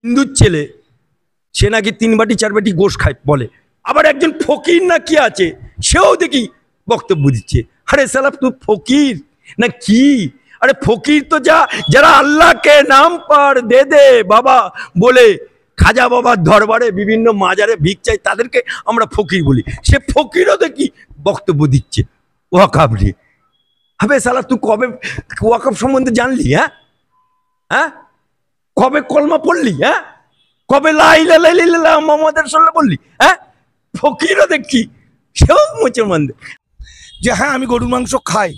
হিন্দুর ছেলে, সে নাকি 3 বাটি 4 বাটি গোশ খায় বলে। আবার একজন ফকির না কি আছে, সেও দেখি বক্তব্য দিচ্ছে। আরে সালা তুই ফকির না কি? আরে ফকির তো যারা আল্লাহকে নাম পার দে দে বাবা বলে খাজা বাবার দরবারে বিভিন্ন মাজারে ভিক চাই, তাদেরকে আমরা ফকির বলি। সে ফকিরও দেখি বক্তব্য দিচ্ছে ওয়াকাব নিয়ে। হবে সালা তুই কবে ওয়াকাব সম্বন্ধে জানলি? হ্যাঁ, কবে কলমা পড়লি? কবে লা ইলাহা ইল্লাল্লাহ মুহাম্মাদুর রাসূলুল্লাহ বললি? ফকিরও দেখি সেও মুসলমান। যে হ্যাঁ, আমি গরুর মাংস খাই,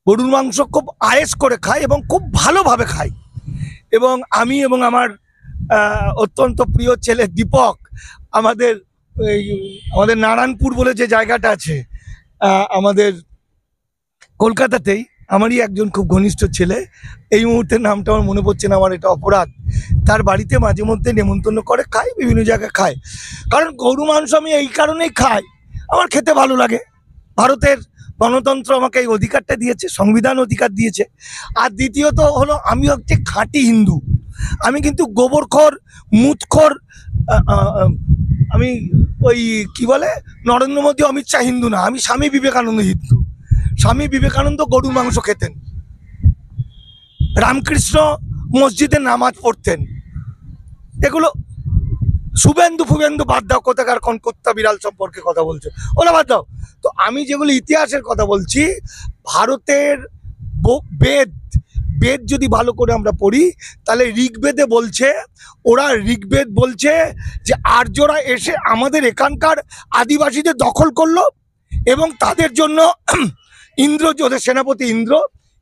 গরুর মাংস খুব আয়েশ করে খাই এবং খুব ভালোভাবে খাই। এবং আমি এবং আমার অত্যন্ত প্রিয় ছেলে দীপক, আমাদের নারায়ণপুর বলে যে জায়গাটা আছে আমাদের কলকাতাতেই, আমারই একজন খুব ঘনিষ্ঠ ছেলে, এই মুহূর্তে নামটা আমার মনে পড়ছে না, আমার এটা অপরাধ, তার বাড়িতে মাঝে মধ্যে নেমন্তন্ন করে খাই, বিভিন্ন জায়গায় খাই। কারণ গরু মাংস আমি এই কারণেই খাই, আমার খেতে ভালো লাগে। ভারতের গণতন্ত্র আমাকে এই অধিকারটা দিয়েছে, সংবিধান অধিকার দিয়েছে। আর দ্বিতীয়ত হলো আমি হচ্ছে খাঁটি হিন্দু। আমি কিন্তু গোবরখোর মুতখোর, আমি ওই কি বলে নরেন্দ্র মোদী অমিত শাহ হিন্দু না, আমি স্বামী বিবেকানন্দ হিন্দু। স্বামী বিবেকানন্দ গরু মাংস খেতেন, রামকৃষ্ণ মসজিদে নামাজ পড়তেন। এগুলো শুভেন্দু ফুবেন্দু বাদ দাও, কোথাকার কোন কুত্তা বিড়াল সম্পর্কে কথা বলছে, ওরা বাদ দাও। তো আমি যেগুলো ইতিহাসের কথা বলছি, ভারতের বেদ বেদ যদি ভালো করে আমরা পড়ি, তাহলে ঋগ্বেদে বলছে, ওরা ঋগ্বেদ বলছে যে আর্যরা এসে আমাদের এখানকার আদিবাসীদের দখল করলো এবং তাদের জন্য ইন্দ্র, ওদের সেনাপতি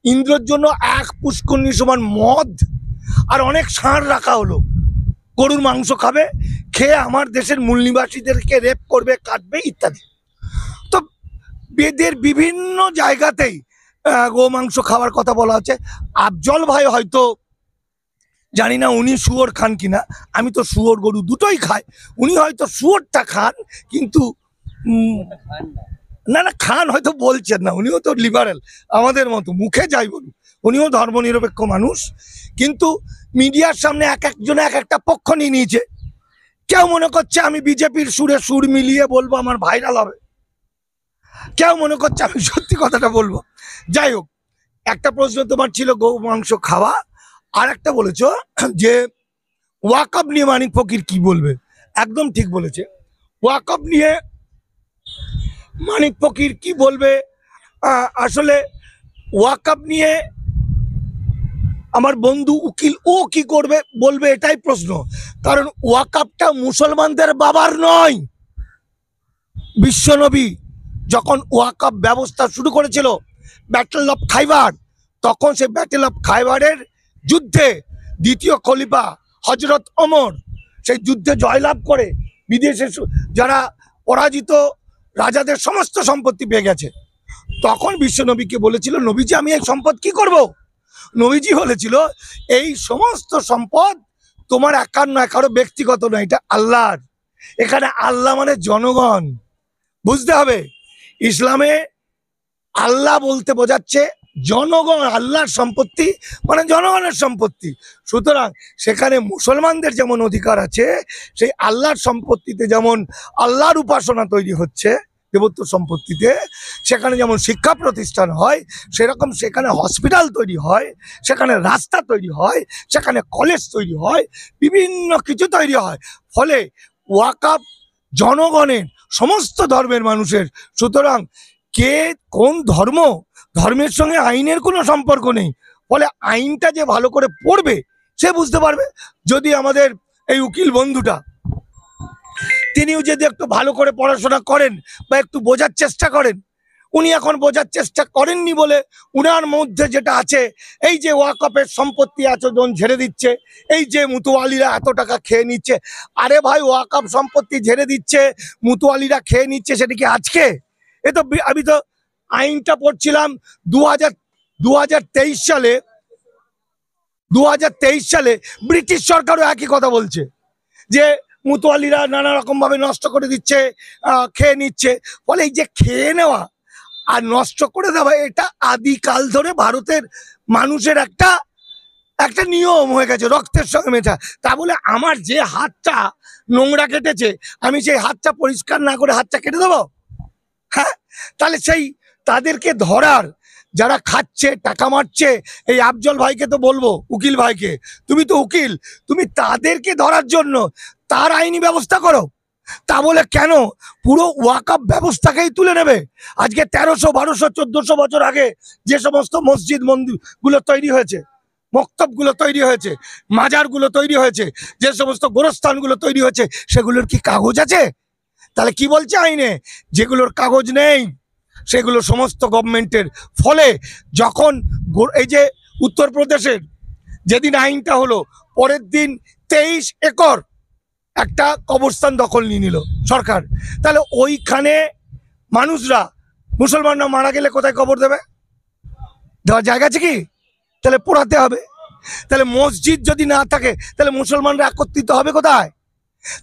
ইন্দ্রর জন্য 1 পুষ্করণী সমান মদ আর অনেক ষাঁড় রাখা হলো। গরুর মাংস খাবে, খেয়ে আমার দেশের মূল নিবাসীদেরকে রেপ করবে, কাটবে ইত্যাদি। তো বেদের বিভিন্ন জায়গাতেই গো মাংস খাওয়ার কথা বলা হচ্ছে। আফজল ভাই হয়তো জানি না উনি শুয়োর খান কিনা, আমি তো শুয়োর গরু দুটোই খাই, উনি হয়তো শুয়োরটা খান, কিন্তু না খান হয়তো বলছেন না, উনিও তো লিবারেল আমাদের মতো, মুখে যাই বলুন, উনিও ধর্মনিরপেক্ষ মানুষ। কিন্তু মিডিয়ার সামনে এক একজন এক একটা পক্ষ নিয়ে নিয়েছে। কেউ মনে করছে আমি বিজেপির সুরে সুর মিলিয়ে বলবো, আমার ভাইরাল হবে। কেউ মনে করছে আমি সত্যি কথাটা বলবো। যাই হোক, একটা প্রশ্ন তোমার ছিল গো মাংস খাওয়া, আর একটা বলেছো যে ওয়াকআপ নিয়ে মানিক ফকির কি বলবে। একদম ঠিক বলেছে, ওয়াকআপ নিয়ে মানিক ফকির কি বলবে। আসলে ওয়াকআপ নিয়ে আমার বন্ধু উকিল ও কি করবে বলবে, এটাই প্রশ্ন। কারণ ওয়াকআপটা মুসলমানদের বাবার নয়। বিশ্বনবী যখন ওয়াকআপ ব্যবস্থা শুরু করেছিল, ব্যাটেল অফ খাইবার, তখন সে ব্যাটেল অফ খাইবারের যুদ্ধে দ্বিতীয় খলিফা হজরত ওমর সেই যুদ্ধে জয়লাভ করে বিদেশে যারা পরাজিত রাজাদের সমস্ত সম্পত্তি পেয়ে গেছে। তখন বিশ্বনবীকে বলেছিল, নবীজি আমি এই সম্পদ কি করব? নবীজি বলেছিল, এই সমস্ত সম্পদ তোমার একার নয়, কারো ব্যক্তিগত নয়, এটা আল্লাহর। এখানে আল্লাহ মানে জনগণ, বুঝতে হবে। ইসলামে আল্লাহ বলতে বোঝাচ্ছে জনগণ, আল্লাহর সম্পত্তি মানে জনগণের সম্পত্তি। সুতরাং সেখানে মুসলমানদের যেমন অধিকার আছে, সেই আল্লাহর সম্পত্তিতে যেমন আল্লাহর উপাসনা তৈরি হচ্ছে দেবত্ব সম্পত্তিতে, সেখানে যেমন শিক্ষা প্রতিষ্ঠান হয়, সেরকম সেখানে হসপিটাল তৈরি হয়, সেখানে রাস্তা তৈরি হয়, সেখানে কলেজ তৈরি হয়, বিভিন্ন কিছু তৈরি হয়। ফলে ওয়াকআপ জনগণের, সমস্ত ধর্মের মানুষের। সুতরাং কে কোন ধর্মের সঙ্গে আইনের কোনো সম্পর্ক নেই। ফলে আইনটা যে ভালো করে পড়বে সে বুঝতে পারবে। যদি আমাদের এই উকিল বন্ধুটা, তিনিও যদি একটু ভালো করে পড়াশোনা করেন বা একটু বোঝার চেষ্টা করেন, উনি এখন বোঝার চেষ্টা করেননি বলে উনার মধ্যে যেটা আছে, এই যে ওয়াকআপের সম্পত্তি এতজন ঝেড়ে দিচ্ছে, এই যে মুতুয়ালিরা এত টাকা খেয়ে নিচ্ছে। আরে ভাই, ওয়াকআপ সম্পত্তি ঝেড়ে দিচ্ছে, মুতুয়ালিরা খেয়ে নিচ্ছে, সেটা কি আজকে? এ তো আমি তো আইনটা পড়ছিলাম 2023 সালে ব্রিটিশ সরকারও একই কথা বলছে যে মুতুয়ালিরা নানা রকম ভাবে নষ্ট করে দিচ্ছে, খেয়ে নিচ্ছে। ফলে এই যে খেয়ে নেওয়া আর নষ্ট করে দেওয়া, এটা আদিকাল ধরে ভারতের মানুষের একটা একটা নিয়ম হয়ে গেছে, রক্তের সঙ্গে মেশা। তা বলে আমার যে হাতটা নোংরা কেটেছে আমি সেই হাতটা পরিষ্কার না করে হাতটা কেটে দেবো? হ্যাঁ, তাহলে সেই তাদেরকে ধরার, যারা খাচ্ছে টাকা মারছে, এই আফজল ভাইকে তো বলবো, উকিল ভাইকে, তুমি তো উকিল, তুমি তাদেরকে ধরার জন্য তার আইনি ব্যবস্থা করো। তা বলে কেন পুরো ওয়াকআপ ব্যবস্থাকেই তুলে নেবে? আজকে 1300, 1200, 1400 বছর আগে যে সমস্ত মসজিদ মন্দির গুলো তৈরি হয়েছে, মক্তবগুলো তৈরি হয়েছে, মাজারগুলো তৈরি হয়েছে, যে সমস্ত গোরস্থানগুলো তৈরি হয়েছে, সেগুলোর কি কাগজ আছে? তাহলে কি বলছে আইনে? যেগুলোর কাগজ নেই সেগুলো সমস্ত গভর্নমেন্টের। ফলে যখন এই যে উত্তরপ্রদেশের যেদিন আইনটা হলো, পরের দিন 23 একর একটা কবরস্থান দখল নিয়ে নিল সরকার। তাহলে ওইখানে মানুষরা, মুসলমানরা মারা গেলে কোথায় কবর দেবে? দেওয়ার জায়গা আছে কি? তাহলে পোড়াতে হবে। তাহলে মসজিদ যদি না থাকে তাহলে মুসলমানরা একত্রিত হবে কোথায়?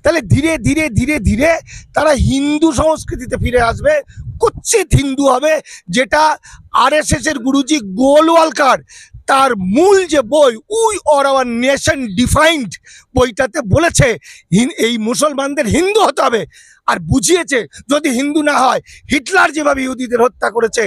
তাহলে ধীরে ধীরে ধীরে ধীরে তারা হিন্দু সংস্কৃতিতে ফিরে আসবে, কুৎসিত হিন্দু হবে, যেটা আরএসএস এর গুরুজি গোলওয়ালকার তার মূল যে বই we or hour nation defined বইটাতে বলেছে এই মুসলমানদের হিন্দু হতে হবে। আর বুঝিয়েছে যদি হিন্দু না হয়, হিটলার যেভাবে ইহুদিদের হত্যা করেছে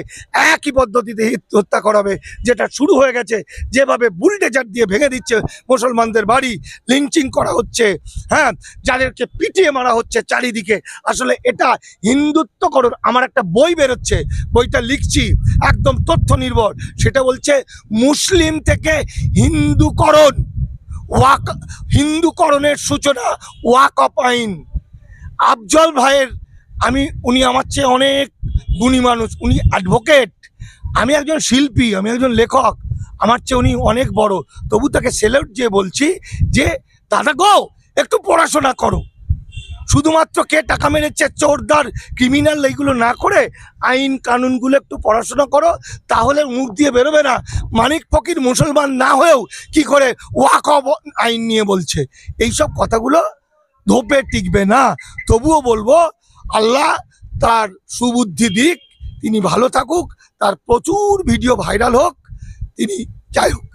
একই পদ্ধতিতে হত্যা করাবে, যেটা শুরু হয়ে গেছে। যেভাবে বুলডেজার দিয়ে ভেঙে দিচ্ছে মুসলমানদের বাড়ি, লিঞ্চিং করা হচ্ছে, হ্যাঁ, যাদেরকে পিটিয়ে মারা হচ্ছে চারিদিকে, আসলে এটা হিন্দুত্বকরণ। আমার একটা বই বেরোচ্ছে, বইটা লিখছি একদম তথ্য নির্ভর, সেটা বলছে মুসলিম থেকে হিন্দুকরণ, হিন্দুকরণের সূচনা ওয়াকফ আইন। আফজল ভাইয়ের, উনি আমার চেয়ে অনেক গুণী মানুষ, উনি অ্যাডভোকেট, আমি একজন শিল্পী, আমি একজন লেখক, আমার চেয়ে উনি অনেক বড়। তবু তাকে সেলুট দিয়ে বলছি যে দাদা গো, একটু পড়াশোনা করো। শুধুমাত্র কে টাকা মেরেছে, চোরদার, ক্রিমিনাল, এইগুলো না করে আইন কানুনগুলো একটু পড়াশোনা করো, তাহলে মুখ দিয়ে বেরোবে না মানিক ফকির মুসলমান না হয়েও কি করে ওয়াকফ আইন নিয়ে বলছে। এইসব কথাগুলো ধোপে টিকবে না। তবুও বলবো আল্লাহ তার সুবুদ্ধি দিক, তিনি ভালো থাকুক, তার প্রচুর ভিডিও ভাইরাল হোক, তিনি যাই হোক।